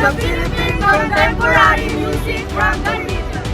the Philippine contemporary music from the region.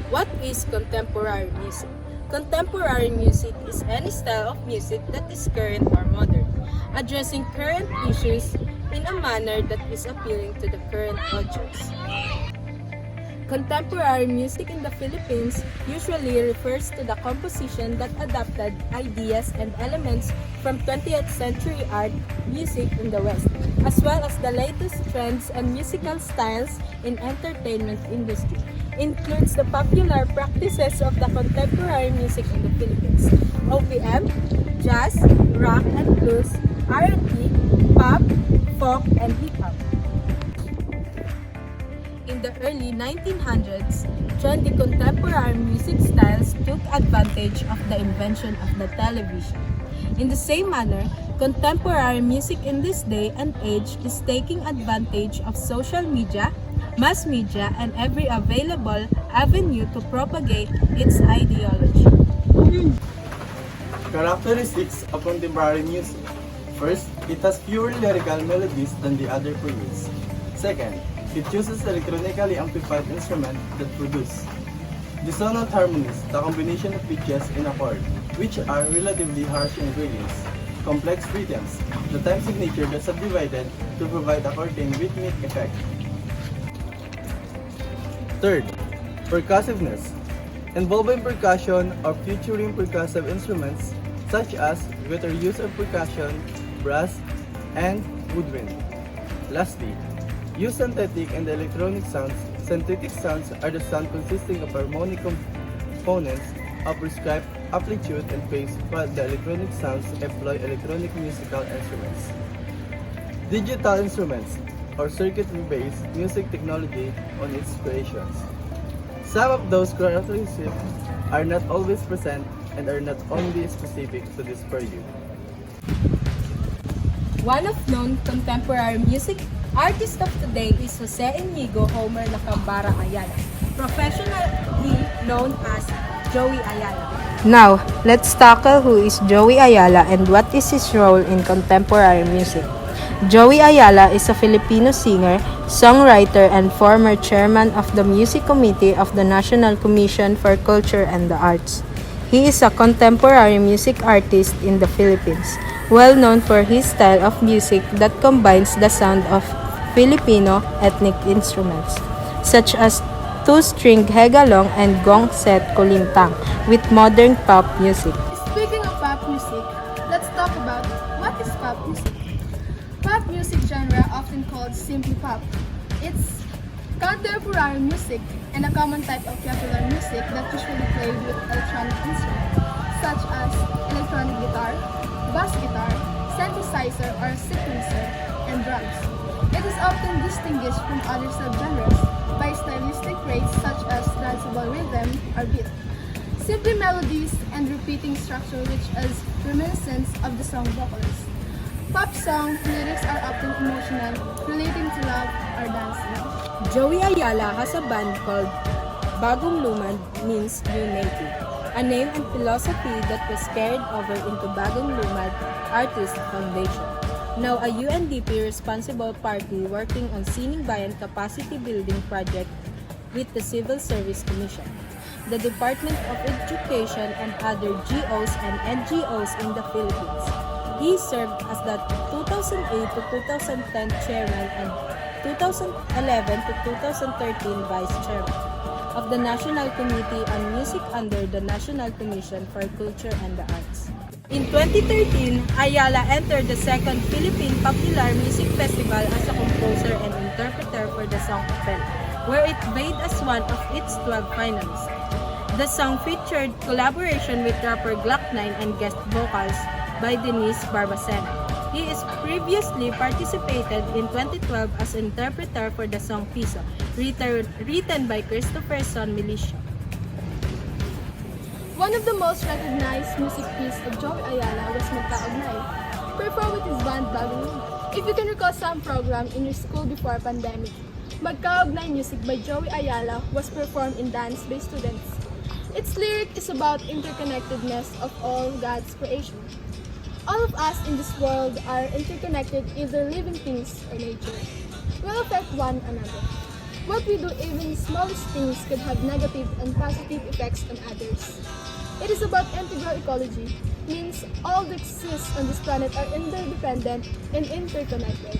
What is contemporary music? Contemporary music is any style of music that is current or modern, addressing current issues in a manner that is appealing to the current audience. Contemporary music in the Philippines usually refers to the composition that adapted ideas and elements from 20th century art music in the West, as well as the latest trends and musical styles in entertainment industry. Includes the popular practices of the contemporary music in the Philippines: OPM, jazz, rock and blues, R&B, pop, folk, and hip-hop. In the early 1900s, trendy contemporary music styles took advantage of the invention of the television. In the same manner, contemporary music in this day and age is taking advantage of social media, mass media, and every available avenue to propagate its ideology. Characteristics of contemporary music. First, it has fewer lyrical melodies than the other periods. Second, it uses electronically amplified instruments that produce dissonant harmonies, the combination of pitches in a chord, which are relatively harsh ingredients, complex rhythms, the time signature that's subdivided to provide a certain rhythmic effect. Third, percussiveness, involving percussion or featuring percussive instruments such as greater use of percussion, brass, and woodwind. Lastly, use synthetic and electronic sounds. Synthetic sounds are the sound consisting of harmonic components of prescribed amplitude and phase, while the electronic sounds employ electronic musical instruments. Digital instruments or circuitry-based music technology on its creations. Some of those characteristics are not always present and are not only specific to this period. One of known contemporary music artists of today is Jose Inigo Homer Nakambara Ayala, professionally known as Joey Ayala. Now, let's tackle who is Joey Ayala and what is his role in contemporary music. Joey Ayala is a Filipino singer, songwriter, and former chairman of the Music Committee of the National Commission for Culture and the Arts. He is a contemporary music artist in the Philippines, well known for his style of music that combines the sound of Filipino ethnic instruments, such as two-string hegalong and gong set kulintang, with modern pop music. Speaking of pop music, let's talk about what is pop music. Pop music genre, often called simply pop. It's contemporary music and a common type of popular music that usually played with electronic instruments, such as electronic guitar, bass guitar, synthesizer or sequencer, and drums. It is often distinguished from other subgenres by stylistic traits such as danceable rhythm or beat, simple melodies, and repeating structure which is reminiscent of the song vocalist. Pop song lyrics are often emotional, relating to love or dancing. Joey Ayala has a band called Bagong Lumad, means new native, a name and philosophy that was carried over into Bagong Lumad Artist Foundation, now a UNDP responsible party working on Sining Bayan capacity building project with the Civil Service Commission, the Department of Education, and other GOs and NGOs in the Philippines. He served as the 2008 to 2010 chairman and 2011 to 2013 vice chairman of the National Committee on Music under the National Commission for Culture and the Arts. In 2013, Ayala entered the second Philippine Popular Music Festival as a composer and interpreter for the song Papel, where it made as one of its 12 finalists. The song featured collaboration with rapper Glock 9 and guest vocals by Denise Barbacena. He is previously participated in 2012 as interpreter for the song Piso, written by Christopher Son Milicia. One of the most recognized music pieces of Joey Ayala was Magkaugnay, performed with his band Bagong Lumad. If you can recall some program in your school before pandemic, Magkaugnay music by Joey Ayala was performed in dance by students. Its lyric is about interconnectedness of all God's creation. All of us in this world are interconnected, either living things or nature. We will affect one another. What we do, even smallest things, could have negative and positive effects on others. It is about integral ecology, means all that exists on this planet are interdependent and interconnected.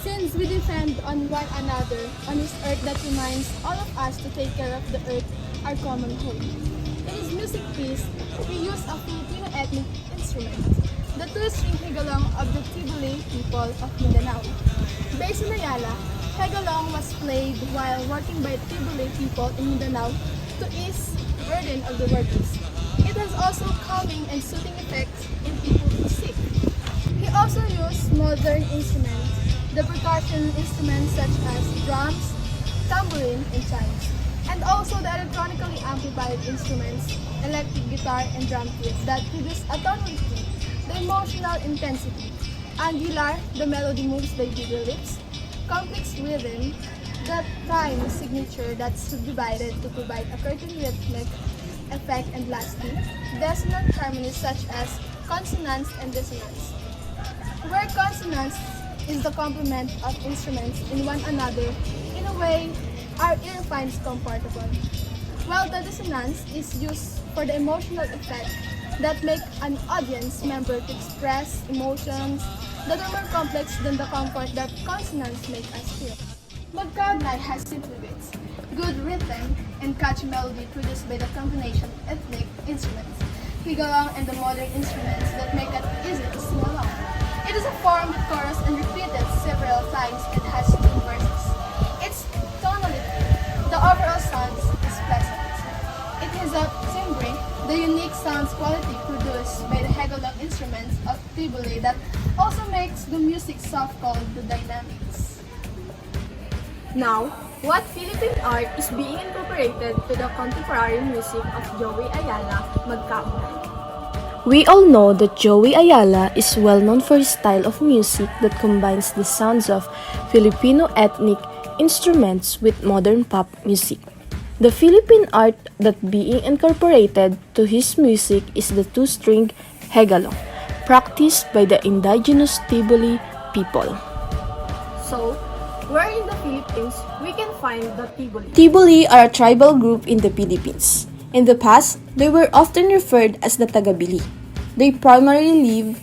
Since we depend on one another on this earth, that reminds all of us to take care of the earth, our common home. In his music piece, he used a Filipino ethnic instrument, the two-string higalong of the Tibuli people of Mindanao. Based in Ayala, higalong was played while working by Tibuli people in Mindanao to ease the burden of the workers. It has also calming and soothing effects in people who are sick. He also used modern instruments, the percussion instruments such as drums, tambourine, and chimes, and also the electronically amplified instruments, electric guitar and drum kits that produce a tonality, the emotional intensity, angular, the melody moves by bigger lips, complex rhythm, the time signature that's subdivided to provide a certain rhythmic effect, and lastly, dissonant harmonies such as consonance and dissonance, where consonance is the complement of instruments in one another in a way our ear finds comfortable, while the dissonance is used for the emotional effect that make an audience member to express emotions that are more complex than the comfort that consonants make us feel. Magkaugnay has simple beats, good rhythm, and catchy melody produced by the combination of ethnic instruments, higalong, and the modern instruments that make it easy to sing along. It is a form with chorus and repeated several times and has two verses. Its tonality, the overall sound is pleasant. It has a timbre, the unique sound quality produced by the higalong instruments of Tibuli that also makes the music soft called the dynamics. Now, what Philippine art is being incorporated to the contemporary music of Joey Ayala, Magkaugnay? We all know that Joey Ayala is well known for his style of music that combines the sounds of Filipino ethnic instruments with modern pop music. The Philippine art that being incorporated to his music is the two-string higalong, practiced by the indigenous Tibuli people. So, where in the Philippines we can find the Tibuli? Tibuli are a tribal group in the Philippines. In the past, they were often referred as the Tagabili. They primarily live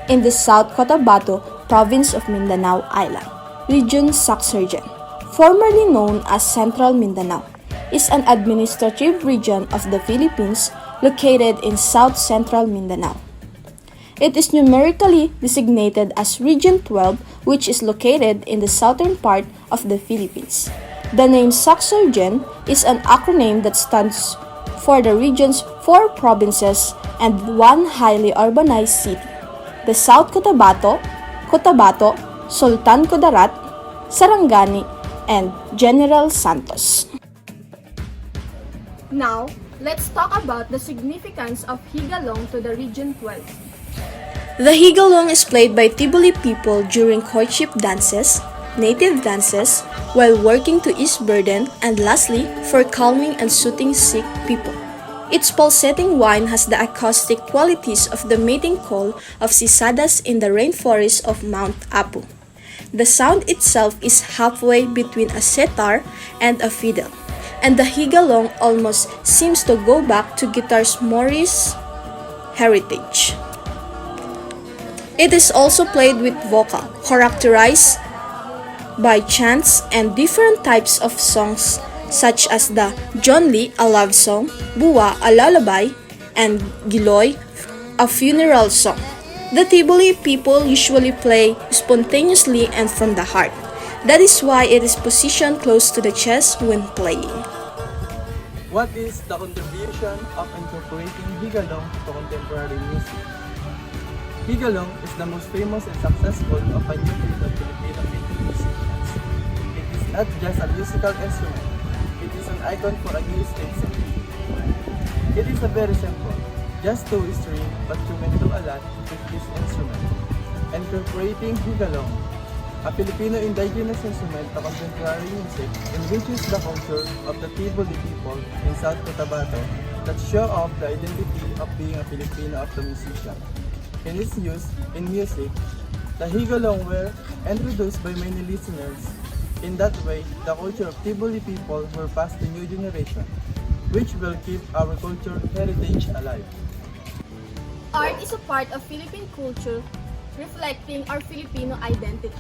in the South Cotabato province of Mindanao Island, region Casiguran, formerly known as Central Mindanao, is an administrative region of the Philippines located in South Central Mindanao. It is numerically designated as Region 12, which is located in the southern part of the Philippines. The name Casiguran is an acronym that stands for the region's 4 provinces and 1 highly urbanized city, the South Cotabato, Sultan Kudarat, Sarangani, and General Santos. Now, let's talk about the significance of higalong to the Region 12. The higalong is played by Tibuli people during courtship dances, native dances, while working to ease burden, and lastly, for calming and soothing sick people. Its pulsating whine has the acoustic qualities of the mating call of cicadas in the rainforest of Mount Apu. The sound itself is halfway between a sitar and a fiddle, and the higalong almost seems to go back to guitar's Morris heritage. It is also played with vocal, characterized by chants and different types of songs such as the Jonli, a love song, Buwa, a lullaby, and Giloy, a funeral song. The Tibuli people usually play spontaneously and from the heart. That is why it is positioned close to the chest when playing. What is the contribution of incorporating higalong to contemporary music? Higalong is the most famous and successful of a new breed of Filipino musicians. It is not just a musical instrument, it is an icon for a new state song. It is a very simple, just 2 string, but you can do a lot with this instrument. Incorporating higalong, a Filipino indigenous instrument to contemporary music, enriches the culture of the Tibuli people in South Cotabato that show off the identity of being a Filipino of the musician. in its use in music, the higulong were introduced by many listeners. In that way, the culture of Tiboli people were passed to new generation, which will keep our culture heritage alive. Art is a part of Philippine culture, reflecting our Filipino identity.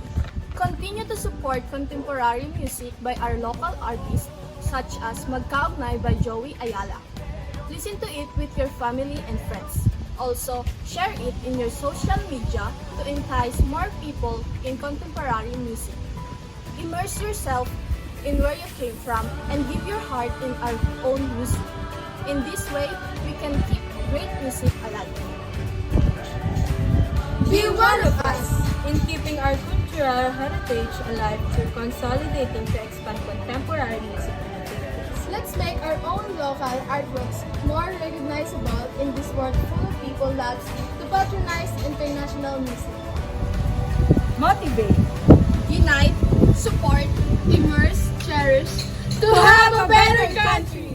Continue to support contemporary music by our local artists such as Magkaugnay by Joey Ayala. Listen to it with your family and friends. Also, share it in your social media to entice more people in contemporary music. Immerse yourself in where you came from and give your heart in our own music. In this way, we can keep great music alive. Be one of us in keeping our cultural heritage alive through consolidating to expand contemporary music in the Philippines. Let's make our own local artworks more recognizable in this world full of people loves to patronize international music. Motivate, Unite, support, immerse, cherish, To have a better country!